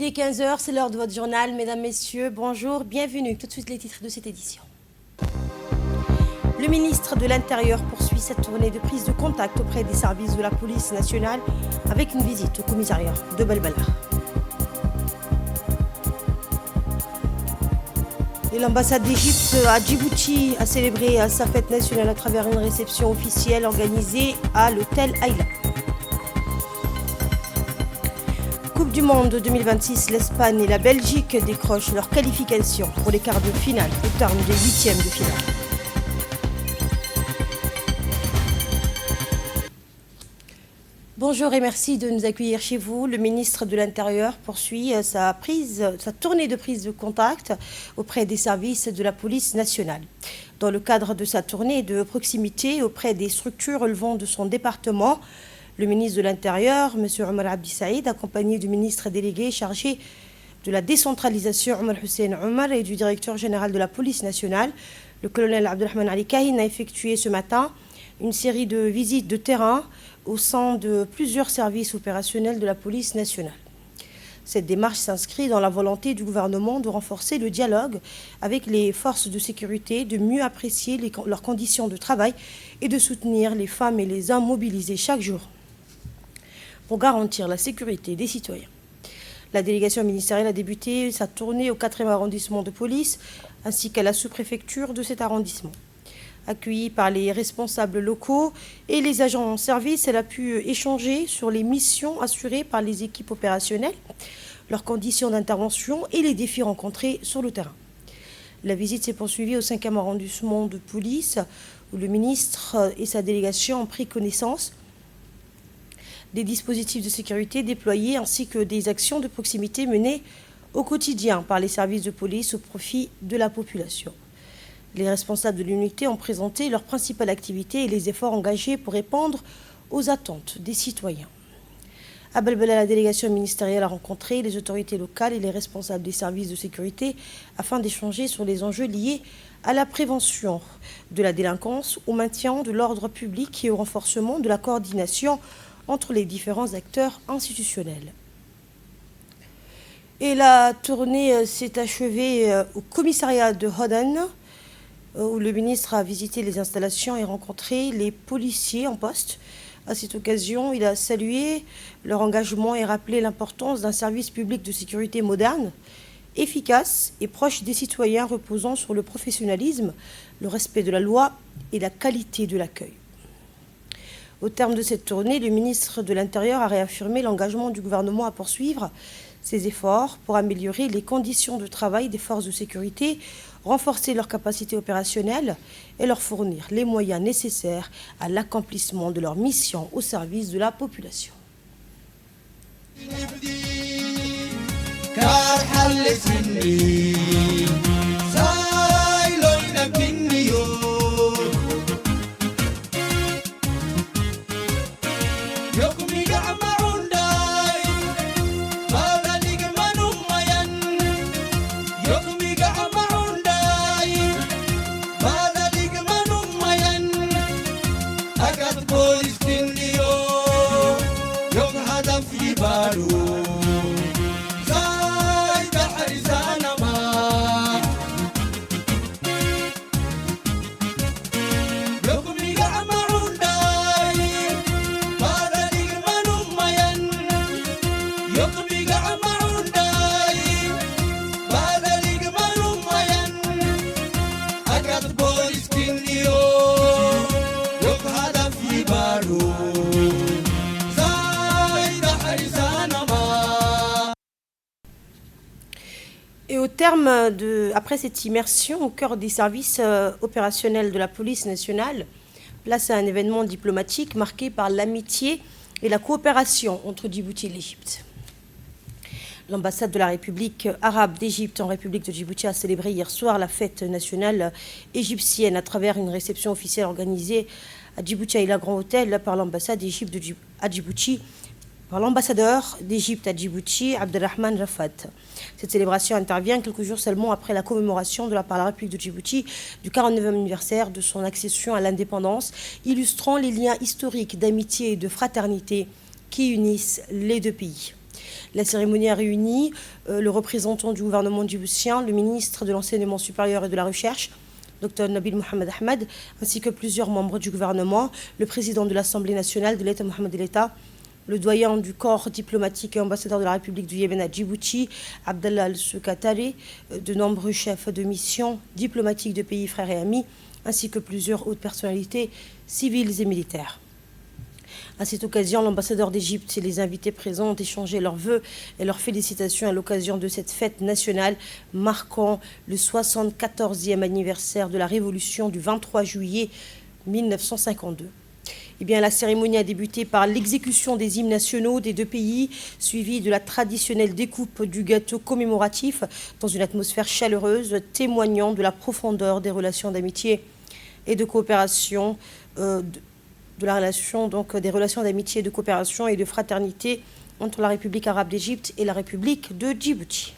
Il est 15 h, c'est l'heure de votre journal. Mesdames, Messieurs, bonjour, bienvenue. Tout de suite les titres de cette édition. Le ministre de l'Intérieur poursuit cette tournée de prise de contact auprès des services de la police nationale avec une visite au commissariat de Balbala. Et l'ambassade d'Égypte à Djibouti a célébré sa fête nationale à travers une réception officielle organisée à l'hôtel Aïla. Coupe du Monde 2026, l'Espagne et la Belgique décrochent leur qualification pour les quarts de finale au terme des huitièmes de finale. Bonjour et merci de nous accueillir chez vous. Le ministre de l'Intérieur poursuit sa tournée de prise de contact auprès des services de la police nationale. Dans le cadre de sa tournée de proximité auprès des structures relevant de son département, le ministre de l'Intérieur, M. Omar Abdi Saïd, accompagné du ministre délégué chargé de la décentralisation, Omar Hussein Omar, et du directeur général de la police nationale, le colonel Abdelrahman Ali Kahin, a effectué ce matin une série de visites de terrain au sein de plusieurs services opérationnels de la police nationale. Cette démarche s'inscrit dans la volonté du gouvernement de renforcer le dialogue avec les forces de sécurité, de mieux apprécier leurs conditions de travail et de soutenir les femmes et les hommes mobilisés chaque jour pour garantir la sécurité des citoyens. La délégation ministérielle a débuté sa tournée au 4e arrondissement de police ainsi qu'à la sous-préfecture de cet arrondissement. Accueillie par les responsables locaux et les agents en service, elle a pu échanger sur les missions assurées par les équipes opérationnelles, leurs conditions d'intervention et les défis rencontrés sur le terrain. La visite s'est poursuivie au 5e arrondissement de police, où le ministre et sa délégation ont pris connaissance des dispositifs de sécurité déployés ainsi que des actions de proximité menées au quotidien par les services de police au profit de la population. Les responsables de l'unité ont présenté leurs principales activités et les efforts engagés pour répondre aux attentes des citoyens. À Balbala, la délégation ministérielle a rencontré les autorités locales et les responsables des services de sécurité afin d'échanger sur les enjeux liés à la prévention de la délinquance, au maintien de l'ordre public et au renforcement de la coordination entre les différents acteurs institutionnels. Et la tournée s'est achevée au commissariat de Hoden, où le ministre a visité les installations et rencontré les policiers en poste. À cette occasion, il a salué leur engagement et rappelé l'importance d'un service public de sécurité moderne, efficace et proche des citoyens, reposant sur le professionnalisme, le respect de la loi et la qualité de l'accueil. Au terme de cette tournée, le ministre de l'Intérieur a réaffirmé l'engagement du gouvernement à poursuivre ses efforts pour améliorer les conditions de travail des forces de sécurité, renforcer leurs capacités opérationnelles et leur fournir les moyens nécessaires à l'accomplissement de leur mission au service de la population. Et après cette immersion au cœur des services opérationnels de la police nationale, place à un événement diplomatique marqué par l'amitié et la coopération entre Djibouti et l'Égypte. L'ambassade de la République arabe d'Égypte en République de Djibouti a célébré hier soir la fête nationale égyptienne à travers une réception officielle organisée à Djibouti à Grand Hôtel par l'ambassade d'Égypte à Djibouti, par l'ambassadeur d'Égypte à Djibouti, Abdelrahman Rafat. Cette célébration intervient quelques jours seulement après la commémoration par la République de Djibouti du 49e anniversaire de son accession à l'indépendance, illustrant les liens historiques d'amitié et de fraternité qui unissent les deux pays. La cérémonie a réuni le représentant du gouvernement djiboutien, le ministre de l'Enseignement supérieur et de la Recherche, Dr Nabil Mohamed Ahmed, ainsi que plusieurs membres du gouvernement, le président de l'Assemblée nationale de l'État Mohamed El-État, le doyen du corps diplomatique et ambassadeur de la République du Yémen à Djibouti, Abdallah Al-Soukatari, de nombreux chefs de mission diplomatiques de pays frères et amis, ainsi que plusieurs hautes personnalités civiles et militaires. À cette occasion, l'ambassadeur d'Égypte et les invités présents ont échangé leurs vœux et leurs félicitations à l'occasion de cette fête nationale marquant le 74e anniversaire de la Révolution du 23 juillet 1952. Eh bien, la cérémonie a débuté par l'exécution des hymnes nationaux des deux pays, suivie de la traditionnelle découpe du gâteau commémoratif dans une atmosphère chaleureuse, témoignant de la profondeur des relations d'amitié et de coopération, des relations d'amitié, de coopération et de fraternité entre la République arabe d'Égypte et la République de Djibouti.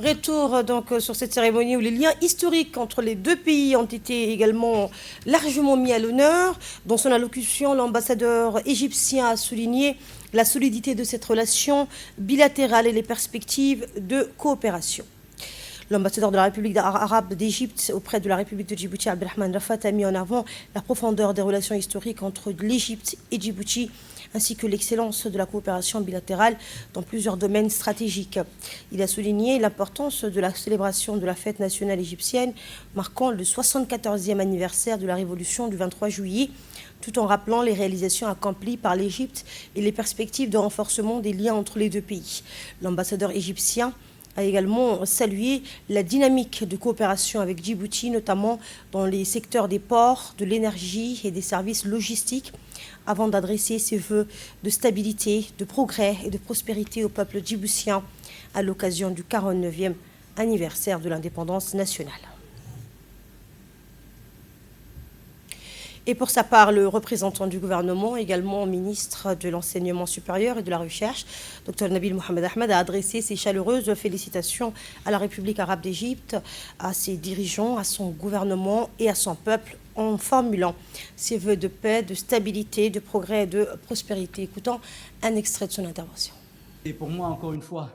Retour donc sur cette cérémonie où les liens historiques entre les deux pays ont été également largement mis à l'honneur. Dans son allocution, l'ambassadeur égyptien a souligné la solidité de cette relation bilatérale et les perspectives de coopération. L'ambassadeur de la République arabe d'Égypte auprès de la République de Djibouti, Abdelrahman Rafat, a mis en avant la profondeur des relations historiques entre l'Égypte et Djibouti, ainsi que l'excellence de la coopération bilatérale dans plusieurs domaines stratégiques. Il a souligné l'importance de la célébration de la fête nationale égyptienne, marquant le 74e anniversaire de la Révolution du 23 juillet, tout en rappelant les réalisations accomplies par l'Égypte et les perspectives de renforcement des liens entre les deux pays. L'ambassadeur égyptien a également salué la dynamique de coopération avec Djibouti, notamment dans les secteurs des ports, de l'énergie et des services logistiques, avant d'adresser ses vœux de stabilité, de progrès et de prospérité au peuple djiboutien à l'occasion du 49e anniversaire de l'indépendance nationale. Et pour sa part, le représentant du gouvernement, également ministre de l'Enseignement supérieur et de la Recherche, Dr Nabil Mohamed Ahmed, a adressé ses chaleureuses félicitations à la République arabe d'Égypte, à ses dirigeants, à son gouvernement et à son peuple, en formulant ses vœux de paix, de stabilité, de progrès et de prospérité. Écoutons un extrait de son intervention. Et pour moi, encore une fois,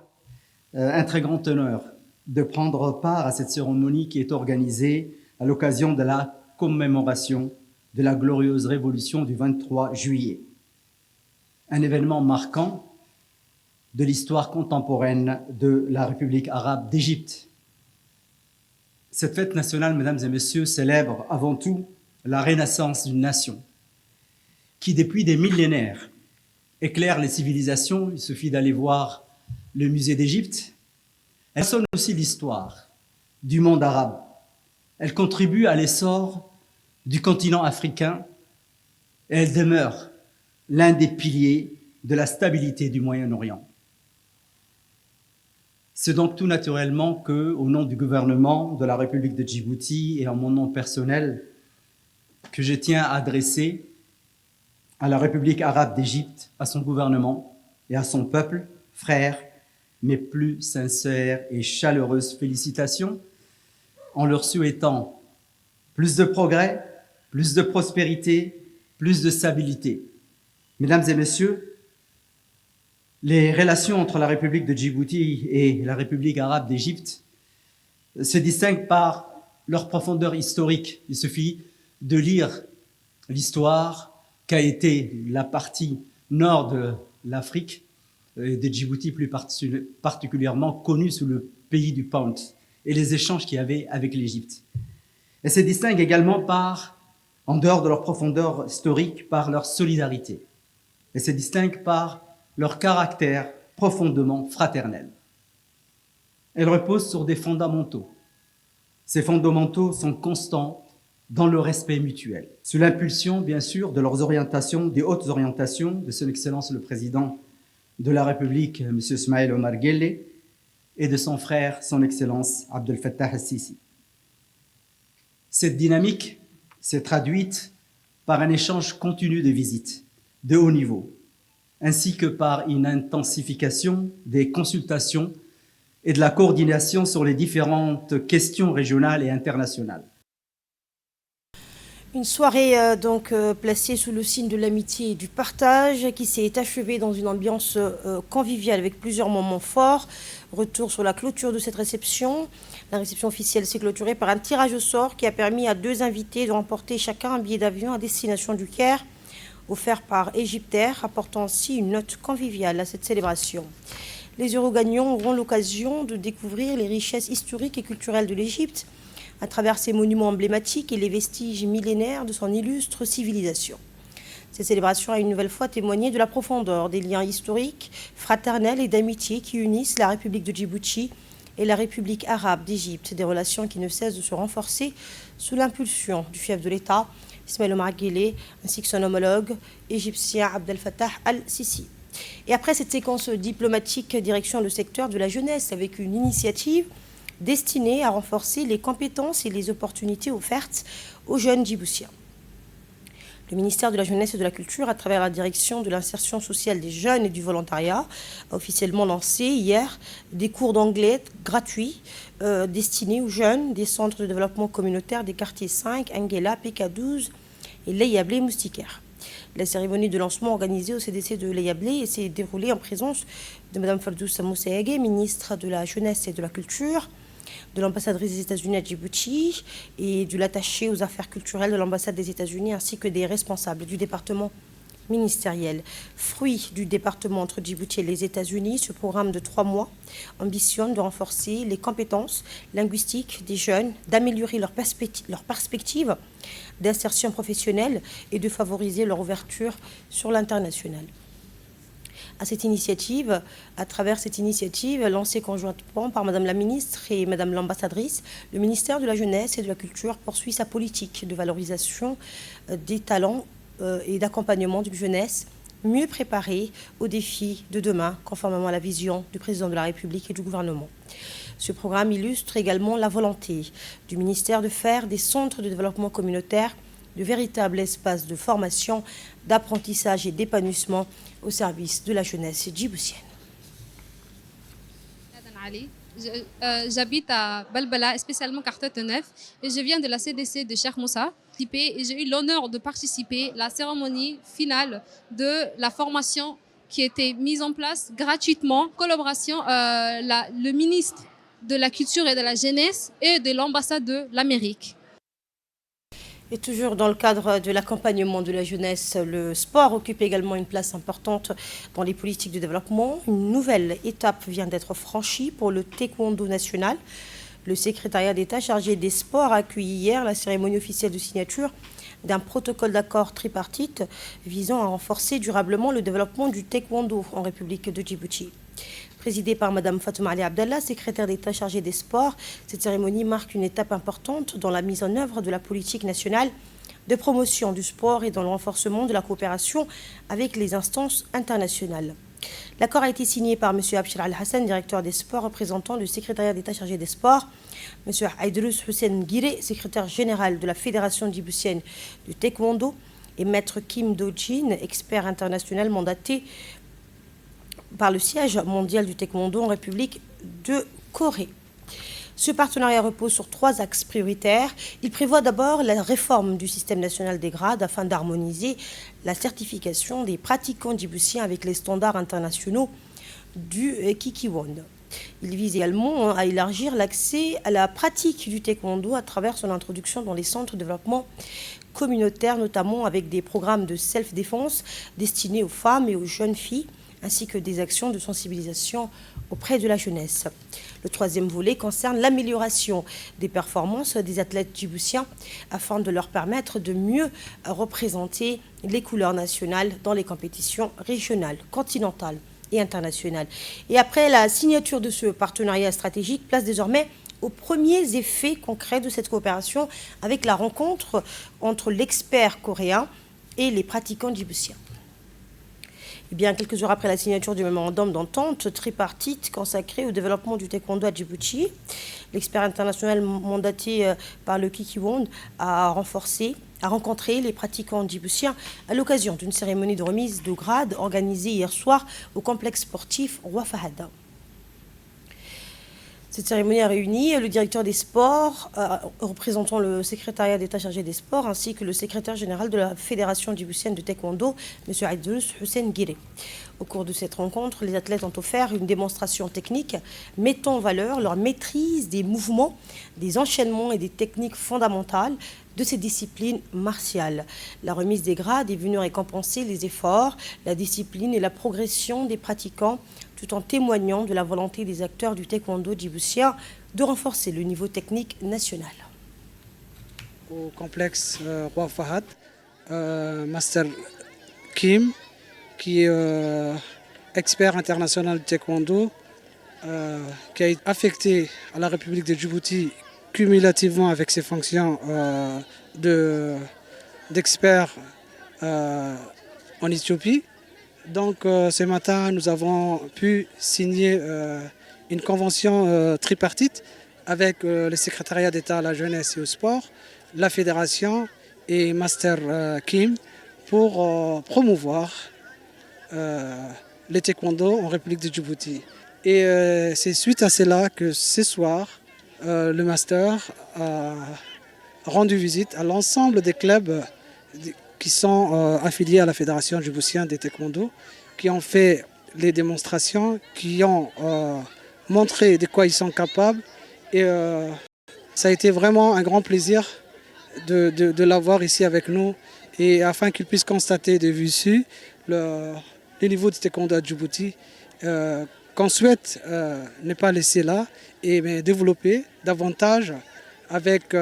un très grand honneur de prendre part à cette cérémonie qui est organisée à l'occasion de la commémoration de la glorieuse révolution du 23 juillet. Un événement marquant de l'histoire contemporaine de la République arabe d'Égypte. Cette fête nationale, mesdames et messieurs, célèbre avant tout la renaissance d'une nation qui, depuis des millénaires, éclaire les civilisations. Il suffit d'aller voir le musée d'Égypte. Elle sonne aussi l'histoire du monde arabe. Elle contribue à l'essor du continent africain et elle demeure l'un des piliers de la stabilité du Moyen-Orient. C'est donc tout naturellement que, au nom du gouvernement de la République de Djibouti et en mon nom personnel, que je tiens à adresser à la République arabe d'Égypte, à son gouvernement et à son peuple, frères, mes plus sincères et chaleureuses félicitations, en leur souhaitant plus de progrès, plus de prospérité, plus de stabilité. Mesdames et messieurs, les relations entre la République de Djibouti et la République arabe d'Égypte se distinguent par leur profondeur historique. Il suffit de lire l'histoire qu'a été la partie nord de l'Afrique de Djibouti, plus particulièrement connu sous le pays du Pound, et les échanges qu'il y avait avec l'Égypte. Elles se distinguent également en dehors de leur profondeur historique, par leur solidarité. Elles se distinguent par leur caractère profondément fraternel. Elles reposent sur des fondamentaux. Ces fondamentaux sont constants dans le respect mutuel, sous l'impulsion, bien sûr, de leurs orientations, des hautes orientations de son Excellence le Président de la République, M. Ismaël Omar Guelleh, et de son frère, son Excellence Abdel Fattah al-Sisi. Cette dynamique s'est traduite par un échange continu de visites de haut niveau, ainsi que par une intensification des consultations et de la coordination sur les différentes questions régionales et internationales. Une soirée placée sous le signe de l'amitié et du partage qui s'est achevée dans une ambiance conviviale avec plusieurs moments forts. Retour sur la clôture de cette réception. La réception officielle s'est clôturée par un tirage au sort qui a permis à 2 invités de remporter chacun un billet d'avion à destination du Caire, offert par Égyptair, apportant ainsi une note conviviale à cette célébration. Les heureux gagnants auront l'occasion de découvrir les richesses historiques et culturelles de l'Égypte à travers ses monuments emblématiques et les vestiges millénaires de son illustre civilisation. Cette célébration a une nouvelle fois témoigné de la profondeur des liens historiques, fraternels et d'amitié qui unissent la République de Djibouti et la République arabe d'Égypte, des relations qui ne cessent de se renforcer sous l'impulsion du chef de l'État, Ismaël Omar Guelleh, ainsi que son homologue égyptien Abdel Fattah al-Sisi. Et après cette séquence diplomatique, direction le secteur de la jeunesse avec une initiative destinée à renforcer les compétences et les opportunités offertes aux jeunes djiboutiens. Le ministère de la Jeunesse et de la Culture, à travers la direction de l'insertion sociale des jeunes et du volontariat, a officiellement lancé hier des cours d'anglais gratuits destinés aux jeunes des centres de développement communautaire des quartiers 5, Nguela, PK12 et Leyablé Moustiquaire. La cérémonie de lancement organisée au CDC de Leyablé s'est déroulée en présence de Mme Ferdous Moussaïagué, ministre de la Jeunesse et de la Culture, de l'ambassadrice des États-Unis à Djibouti et de l'attaché aux affaires culturelles de l'ambassade des États-Unis ainsi que des responsables du département ministériel. Fruit du département entre Djibouti et les États-Unis, ce programme de 3 mois ambitionne de renforcer les compétences linguistiques des jeunes, d'améliorer leur perspective d'insertion professionnelle et de favoriser leur ouverture sur l'international. À travers cette initiative lancée conjointement par Madame la Ministre et Madame l'Ambassadrice, le ministère de la Jeunesse et de la Culture poursuit sa politique de valorisation des talents et d'accompagnement d'une jeunesse mieux préparée aux défis de demain, conformément à la vision du Président de la République et du gouvernement. Ce programme illustre également la volonté du ministère de faire des centres de développement communautaire de véritables espaces de formation, d'apprentissage et d'épanouissement au service de la jeunesse djiboutienne. J'habite à Balbala, spécialement quartier 9, et je viens de la CDC de Cheikh Moussa. Et j'ai eu l'honneur de participer à la cérémonie finale de la formation qui a été mise en place gratuitement, collaboration le ministre de la Culture et de la Jeunesse et de l'ambassade de l'Amérique. Et toujours dans le cadre de l'accompagnement de la jeunesse, le sport occupe également une place importante dans les politiques de développement. Une nouvelle étape vient d'être franchie pour le taekwondo national. Le secrétariat d'État chargé des sports a accueilli hier la cérémonie officielle de signature d'un protocole d'accord tripartite visant à renforcer durablement le développement du taekwondo en République de Djibouti. Présidée par Mme Fatouma Ali Abdallah, secrétaire d'État chargée des sports, cette cérémonie marque une étape importante dans la mise en œuvre de la politique nationale de promotion du sport et dans le renforcement de la coopération avec les instances internationales. L'accord a été signé par M. Abshir Al-Hassan, directeur des sports, représentant le secrétariat d'État chargé des sports, M. Aïdrous Hussein Guiré, secrétaire général de la Fédération djiboutienne du taekwondo, et Maître Kim Do-jin, expert international mandaté par le siège mondial du taekwondo en République de Corée. Ce partenariat repose sur 3 axes prioritaires. Il prévoit d'abord la réforme du système national des grades afin d'harmoniser la certification des pratiquants djiboutiens avec les standards internationaux du Kikiwon. Il vise également à élargir l'accès à la pratique du taekwondo à travers son introduction dans les centres de développement communautaire, notamment avec des programmes de self-défense destinés aux femmes et aux jeunes filles, ainsi que des actions de sensibilisation auprès de la jeunesse. Le troisième volet concerne l'amélioration des performances des athlètes djiboutiens afin de leur permettre de mieux représenter les couleurs nationales dans les compétitions régionales, continentales et internationales. Et après la signature de ce partenariat stratégique, place désormais aux premiers effets concrets de cette coopération avec la rencontre entre l'expert coréen et les pratiquants djiboutiens. Eh bien, quelques heures après la signature du mémorandum d'entente tripartite consacré au développement du taekwondo à Djibouti, l'expert international mandaté par le Kikiwon a rencontré les pratiquants djiboutiens à l'occasion d'une cérémonie de remise de grade organisée hier soir au complexe sportif Roi Fahad. Cette cérémonie a réuni le directeur des sports, représentant le secrétariat d'État chargé des sports, ainsi que le secrétaire général de la Fédération djiboutienne de taekwondo, M. Aïdous Hussein Guiré. Au cours de cette rencontre, les athlètes ont offert une démonstration technique mettant en valeur leur maîtrise des mouvements, des enchaînements et des techniques fondamentales de ces disciplines martiales. La remise des grades est venue récompenser les efforts, la discipline et la progression des pratiquants, tout en témoignant de la volonté des acteurs du taekwondo djiboutien de renforcer le niveau technique national. Au complexe Roi Fahad, Master Kim, qui est expert international de taekwondo, qui a été affecté à la République de Djibouti cumulativement avec ses fonctions d'expert en Éthiopie. Donc ce matin, nous avons pu signer une convention tripartite avec le secrétariat d'État à la jeunesse et au sport, la fédération et Master Kim pour promouvoir le taekwondo en République de Djibouti. Et c'est suite à cela que ce soir, le Master a rendu visite à l'ensemble des clubs qui sont affiliés à la Fédération djiboutienne des taekwondo, qui ont fait les démonstrations, qui ont montré de quoi ils sont capables. Et ça a été vraiment un grand plaisir de l'avoir ici avec nous, et afin qu'ils puissent constater de visu le niveau du taekwondo à Djibouti, qu'on souhaite ne pas laisser là, et mais développer davantage avec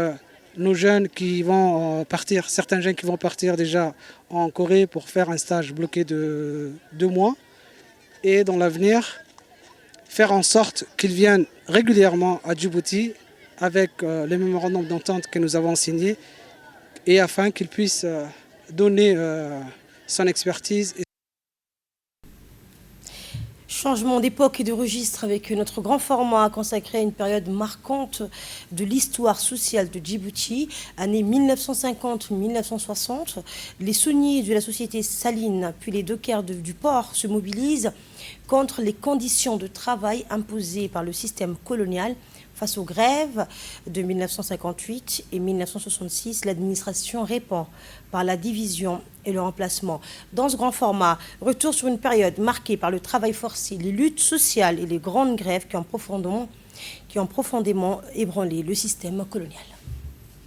nos jeunes qui vont partir, certains jeunes qui vont partir déjà en Corée pour faire un stage bloqué de 2 mois, et dans l'avenir faire en sorte qu'ils viennent régulièrement à Djibouti avec les mémorandums d'entente que nous avons signés, et afin qu'ils puissent donner son expertise. Changement d'époque et de registre avec notre grand format consacré à une période marquante de l'histoire sociale de Djibouti, années 1950-1960. Les sauniers de la société saline puis les dockers du port se mobilisent contre les conditions de travail imposées par le système colonial. Face aux grèves de 1958 et 1966, l'administration répond par la division et le remplacement. Dans ce grand format, retour sur une période marquée par le travail forcé, les luttes sociales et les grandes grèves qui ont profondément ébranlé le système colonial.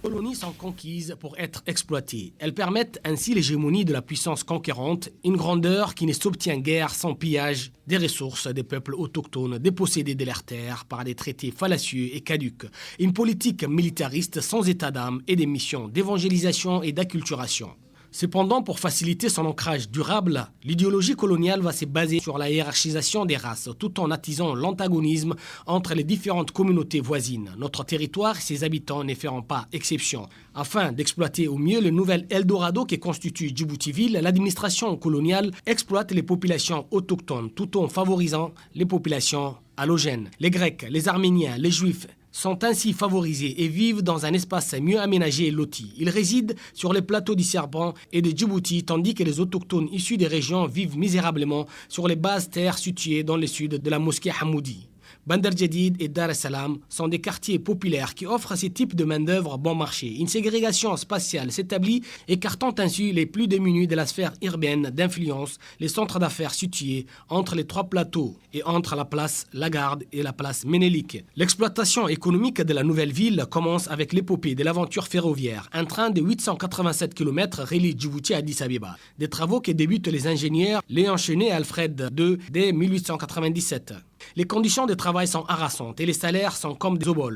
Les colonies sont conquises pour être exploitées. Elles permettent ainsi l'hégémonie de la puissance conquérante, une grandeur qui ne s'obtient guère sans pillage des ressources des peuples autochtones dépossédés de leurs terres par des traités fallacieux et caducs, une politique militariste sans état d'âme et des missions d'évangélisation et d'acculturation. Cependant, pour faciliter son ancrage durable, l'idéologie coloniale va se baser sur la hiérarchisation des races, tout en attisant l'antagonisme entre les différentes communautés voisines. Notre territoire et ses habitants ne feront pas exception. Afin d'exploiter au mieux le nouvel Eldorado qui constitue Djibouti-Ville, l'administration coloniale exploite les populations autochtones, tout en favorisant les populations allogènes. Les Grecs, les Arméniens, les Juifs sont ainsi favorisés et vivent dans un espace mieux aménagé et loti. Ils résident sur les plateaux du Serban et de Djibouti, tandis que les autochtones issus des régions vivent misérablement sur les basses terres situées dans le sud de la mosquée Hamoudi. Bandar Jadid et Dar es Salaam sont des quartiers populaires qui offrent ce type de main-d'œuvre bon marché. Une ségrégation spatiale s'établit, écartant ainsi les plus démunis de la sphère urbaine d'influence, les centres d'affaires situés entre les trois plateaux et entre la place Lagarde et la place Ménélique. L'exploitation économique de la nouvelle ville commence avec l'épopée de l'aventure ferroviaire, un train de 887 km relie Djibouti à Addis Abeba. Des travaux que débutent les ingénieurs Léon Chenet et Alfred II dès 1897. Les conditions de travail sont harassantes et les salaires sont comme des oboles.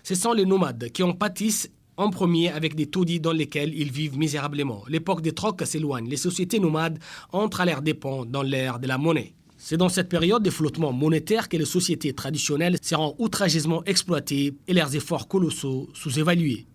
Ce sont les nomades qui en pâtissent en premier avec des taudis dans lesquels ils vivent misérablement. L'époque des trocs s'éloigne. Les sociétés nomades entrent à leurs dépens dans l'ère de la monnaie. C'est dans cette période de flottement monétaire que les sociétés traditionnelles seront outrageusement exploitées et leurs efforts colossaux sous-évalués.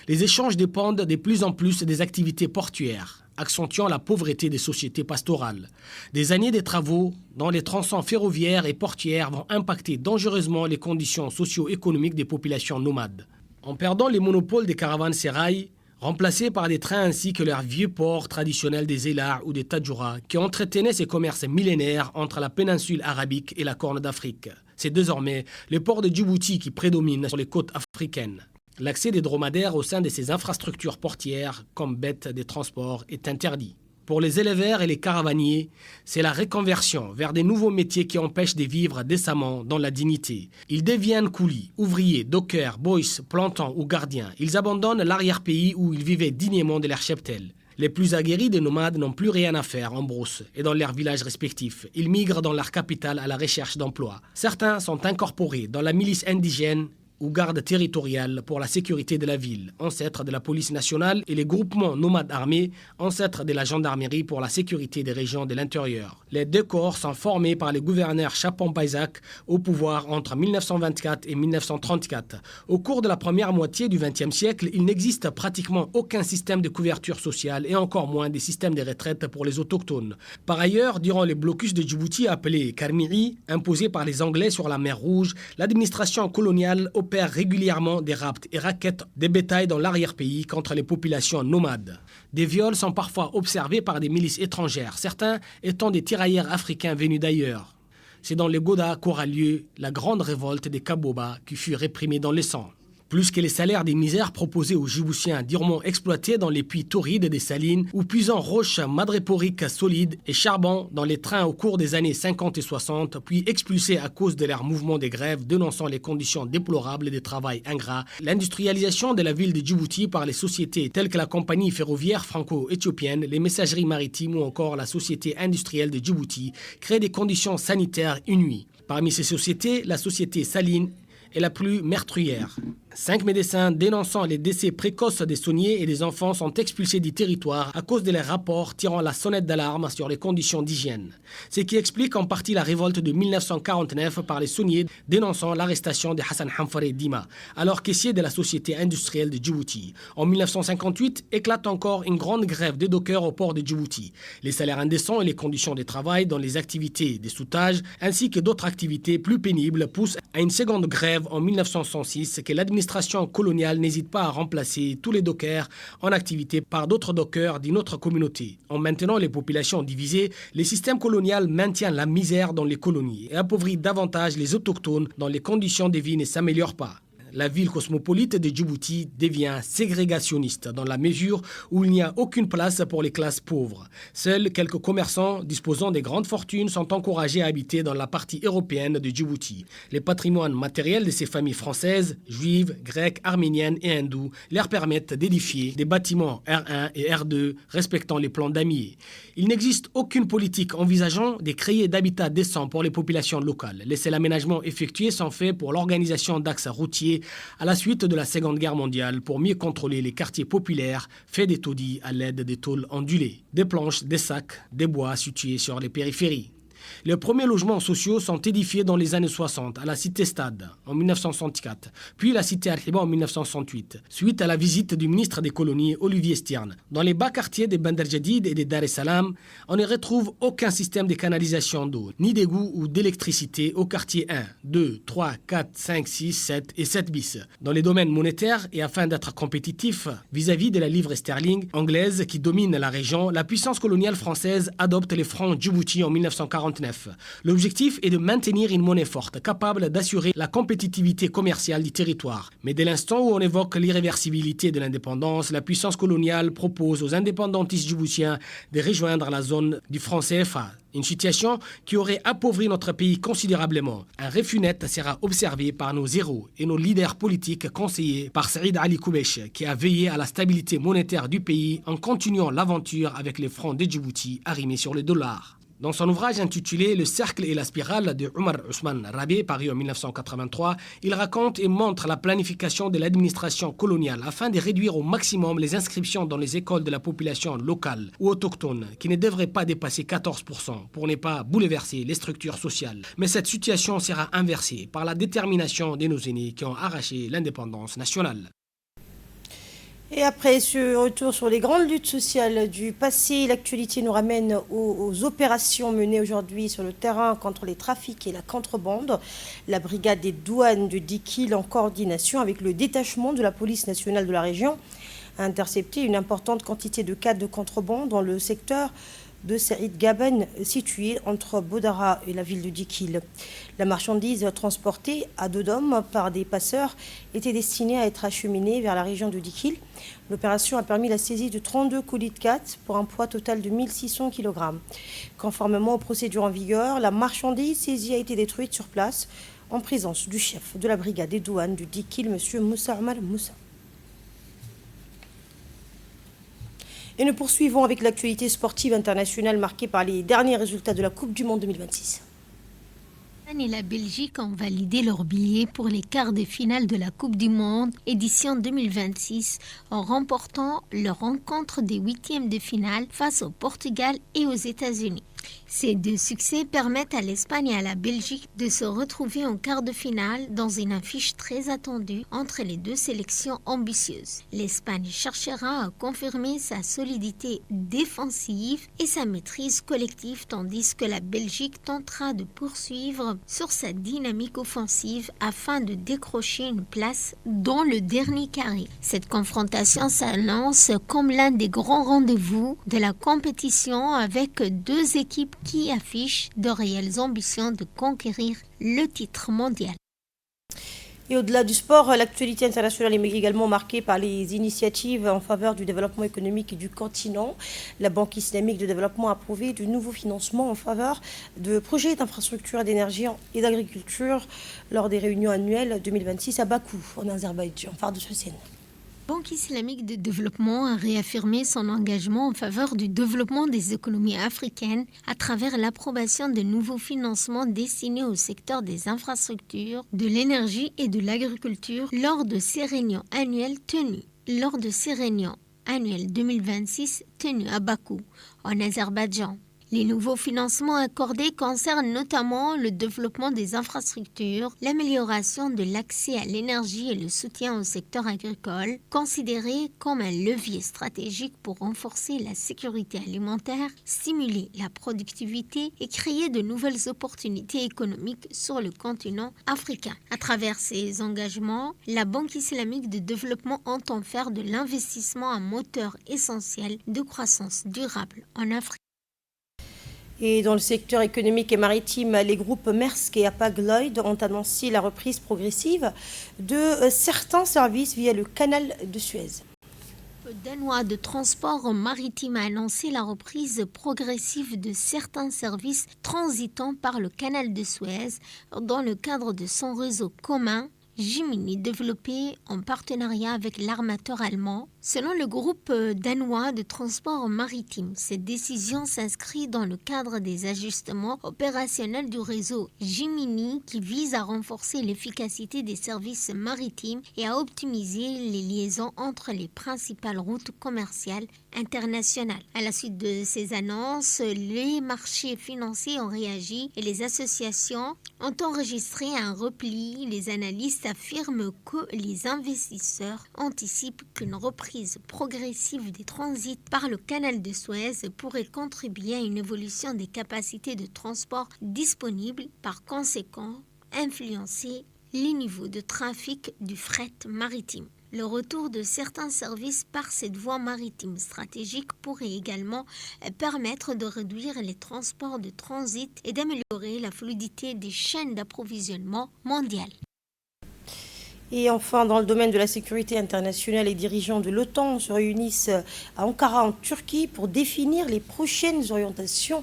Les échanges dépendent de plus en plus des activités portuaires, accentuant la pauvreté des sociétés pastorales. Des années de travaux dans les tronçons ferroviaires et portuaires vont impacter dangereusement les conditions socio-économiques des populations nomades. En perdant les monopoles des caravansérails, remplacés par des trains ainsi que leurs vieux ports traditionnels des Elah ou des Tadjoura, qui entretenaient ces commerces millénaires entre la péninsule arabique et la Corne d'Afrique. C'est désormais le port de Djibouti qui prédomine sur les côtes africaines. L'accès des dromadaires au sein de ces infrastructures portières, comme bêtes des transports, est interdit. Pour les éleveurs et les caravaniers, c'est la reconversion vers des nouveaux métiers qui empêchent de vivre décemment dans la dignité. Ils deviennent coulis, ouvriers, dockers, boys, plantants ou gardiens. Ils abandonnent l'arrière-pays où ils vivaient dignement de leur cheptel. Les plus aguerris des nomades n'ont plus rien à faire en brousse et dans leurs villages respectifs. Ils migrent dans leur capitale à la recherche d'emploi. Certains sont incorporés dans la milice indigène ou garde territoriale pour la sécurité de la ville, ancêtre de la police nationale, et les groupements nomades armés, ancêtres de la gendarmerie pour la sécurité des régions de l'intérieur. Les deux corps sont formés par le gouverneur Chapon Paisak au pouvoir entre 1924 et 1934. Au cours de la première moitié du XXe siècle, il n'existe pratiquement aucun système de couverture sociale et encore moins des systèmes de retraite pour les autochtones. Par ailleurs, durant les blocus de Djibouti appelés Karmiri, imposés par les Anglais sur la mer Rouge, l'administration coloniale opère régulièrement des rapts et raquette des bétails dans l'arrière-pays contre les populations nomades. Des viols sont parfois observés par des milices étrangères, certains étant des tirailleurs africains venus d'ailleurs. C'est dans les Goda qu'aura lieu la grande révolte des Kaboba qui fut réprimée dans le sang. Plus que les salaires des misères proposés aux Djiboutiens durement exploités dans les puits torrides des salines ou puisant roches madréporiques solides et charbon dans les trains au cours des années 50 et 60, puis expulsés à cause de leur mouvement de grève dénonçant les conditions déplorables de travail ingrat, l'industrialisation de la ville de Djibouti par les sociétés telles que la compagnie ferroviaire franco-éthiopienne, les messageries maritimes ou encore la société industrielle de Djibouti crée des conditions sanitaires inouïes. Parmi ces sociétés, la société saline est la plus meurtrière. 5 médecins dénonçant les décès précoces des sauniers et des enfants sont expulsés du territoire à cause de leurs rapports tirant la sonnette d'alarme sur les conditions d'hygiène. Ce qui explique en partie la révolte de 1949 par les sauniers dénonçant l'arrestation de Hassan Hamfare Dima, alors caissier de la société industrielle de Djibouti. En 1958, éclate encore une grande grève des dockers au port de Djibouti. Les salaires indécents et les conditions de travail dans les activités des soutages ainsi que d'autres activités plus pénibles poussent à une seconde grève en 1906 que l'administration coloniale n'hésite pas à remplacer tous les dockers en activité par d'autres dockers d'une autre communauté. En maintenant les populations divisées, le système colonial maintient la misère dans les colonies et appauvrit davantage les autochtones dont les conditions de vie ne s'améliorent pas. La ville cosmopolite de Djibouti devient ségrégationniste dans la mesure où il n'y a aucune place pour les classes pauvres. Seuls quelques commerçants disposant de grandes fortunes sont encouragés à habiter dans la partie européenne de Djibouti. Les patrimoines matériels de ces familles françaises, juives, grecques, arméniennes et hindoues leur permettent d'édifier des bâtiments R1 et R2 respectant les plans damiers. Il n'existe aucune politique envisageant de créer d'habitats décents pour les populations locales. Les seuls aménagements effectués sont faits pour l'organisation d'axes routiers à la suite de la Seconde Guerre mondiale pour mieux contrôler les quartiers populaires faits des taudis à l'aide des tôles ondulées, des planches, des sacs, des bois situés sur les périphéries. Les premiers logements sociaux sont édifiés dans les années 60 à la cité-stade en 1964, puis la cité Arhiba en 1968, suite à la visite du ministre des colonies Olivier Stern. Dans les bas quartiers des Bandar Jadid et des Dar es Salaam, on ne retrouve aucun système de canalisation d'eau, ni d'égout ou d'électricité au quartier 1, 2, 3, 4, 5, 6, 7 et 7 bis. Dans les domaines monétaires et afin d'être compétitif vis-à-vis de la livre sterling anglaise qui domine la région, la puissance coloniale française adopte les francs Djibouti en 1941. 2029. L'objectif est de maintenir une monnaie forte, capable d'assurer la compétitivité commerciale du territoire. Mais dès l'instant où on évoque l'irréversibilité de l'indépendance, la puissance coloniale propose aux indépendantistes djiboutiens de rejoindre la zone du franc CFA. Une situation qui aurait appauvri notre pays considérablement. Un refus net sera observé par nos héros et nos leaders politiques conseillés par Saïd Ali Koubeche, qui a veillé à la stabilité monétaire du pays en continuant l'aventure avec les francs de Djibouti arrimés sur le dollar. Dans son ouvrage intitulé « Le cercle et la spirale » de Omar Ousmane Rabé, paru en 1983, il raconte et montre la planification de l'administration coloniale afin de réduire au maximum les inscriptions dans les écoles de la population locale ou autochtone, qui ne devraient pas dépasser 14% pour ne pas bouleverser les structures sociales. Mais cette situation sera inversée par la détermination de nos aînés qui ont arraché l'indépendance nationale. Et après ce retour sur les grandes luttes sociales du passé, l'actualité nous ramène aux opérations menées aujourd'hui sur le terrain contre les trafics et la contrebande. La brigade des douanes de Dikil, en coordination avec le détachement de la police nationale de la région, a intercepté une importante quantité de cas de contrebande dans le secteur de Saïd Gaben, situé entre Bodara et la ville de Dikil. La marchandise transportée à Dodom par des passeurs était destinée à être acheminée vers la région de Dikil. L'opération a permis la saisie de 32 colis de 4 pour un poids total de 1600 kg. Conformément aux procédures en vigueur, la marchandise saisie a été détruite sur place en présence du chef de la brigade des douanes de Dikil, M. Moussa Omar Moussa. Et nous poursuivons avec l'actualité sportive internationale marquée par les derniers résultats de la Coupe du Monde 2026. l'Espagne et la Belgique ont validé leur billet pour les quarts de finale de la Coupe du Monde édition 2026 en remportant leur rencontre des huitièmes de finale face au Portugal et aux États-Unis. Ces deux succès permettent à l'Espagne et à la Belgique de se retrouver en quart de finale dans une affiche très attendue entre les deux sélections ambitieuses. L'Espagne cherchera à confirmer sa solidité défensive et sa maîtrise collective, tandis que la Belgique tentera de poursuivre sur sa dynamique offensive afin de décrocher une place dans le dernier carré. Cette confrontation s'annonce comme l'un des grands rendez-vous de la compétition, avec deux équipes qui affichent de réelles ambitions de conquérir le titre mondial. Et au-delà du sport, l'actualité internationale est également marquée par les initiatives en faveur du développement économique du continent. La Banque islamique de développement a approuvé de nouveaux financements en faveur de projets d'infrastructures d'énergie et d'agriculture lors des réunions annuelles 2026 à Bakou, en Azerbaïdjan. Phare de Hussein. La Banque islamique de développement a réaffirmé son engagement en faveur du développement des économies africaines à travers l'approbation de nouveaux financements destinés au secteur des infrastructures, de l'énergie et de l'agriculture lors de ces réunions annuelles 2026 tenues à Bakou, en Azerbaïdjan. Les nouveaux financements accordés concernent notamment le développement des infrastructures, l'amélioration de l'accès à l'énergie et le soutien au secteur agricole, considéré comme un levier stratégique pour renforcer la sécurité alimentaire, stimuler la productivité et créer de nouvelles opportunités économiques sur le continent africain. À travers ces engagements, la Banque islamique de développement entend faire de l'investissement un moteur essentiel de croissance durable en Afrique. Et dans le secteur économique et maritime, les groupes Maersk et Hapag-Lloyd ont annoncé la reprise progressive de certains services via le canal de Suez. Le Danois de transport maritime a annoncé la reprise progressive de certains services transitant par le canal de Suez dans le cadre de son réseau commun Gemini, développé en partenariat avec l'armateur allemand. Selon le groupe danois de transport maritime, cette décision s'inscrit dans le cadre des ajustements opérationnels du réseau Gemini qui vise à renforcer l'efficacité des services maritimes et à optimiser les liaisons entre les principales routes commerciales internationales. À la suite de ces annonces, les marchés financiers ont réagi et les associations ont enregistré un repli. Les analystes affirment que les investisseurs anticipent qu'une reprise progressive des transits par le canal de Suez pourrait contribuer à une évolution des capacités de transport disponibles, par conséquent influencer les niveaux de trafic du fret maritime. Le retour de certains services par cette voie maritime stratégique pourrait également permettre de réduire les transports de transit et d'améliorer la fluidité des chaînes d'approvisionnement mondiales. Et enfin, dans le domaine de la sécurité internationale, les dirigeants de l'OTAN se réunissent à Ankara en Turquie pour définir les prochaines orientations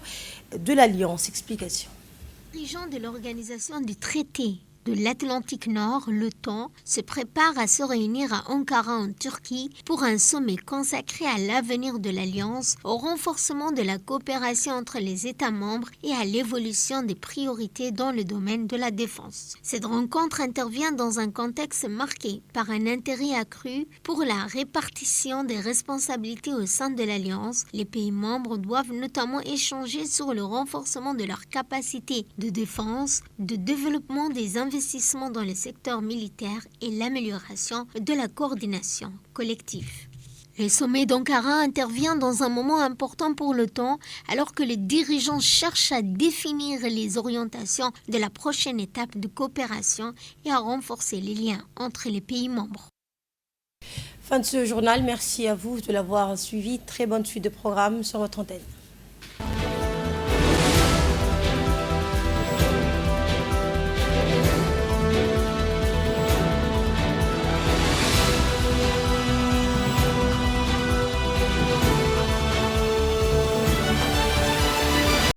de l'Alliance. Explication. Les dirigeants de l'Organisation du traité de l'Atlantique Nord, l'OTAN, se préparent à se réunir à Ankara en Turquie pour un sommet consacré à l'avenir de l'Alliance, au renforcement de la coopération entre les États membres et à l'évolution des priorités dans le domaine de la défense. Cette rencontre intervient dans un contexte marqué par un intérêt accru pour la répartition des responsabilités au sein de l'Alliance. Les pays membres doivent notamment échanger sur le renforcement de leurs capacités de défense, de développement des investissements dans le secteur militaire et l'amélioration de la coordination collective. Le sommet d'Ankara intervient dans un moment important pour l'OTAN, alors que les dirigeants cherchent à définir les orientations de la prochaine étape de coopération et à renforcer les liens entre les pays membres. Fin de ce journal, merci à vous de l'avoir suivi. Très bonne suite de programme sur votre antenne.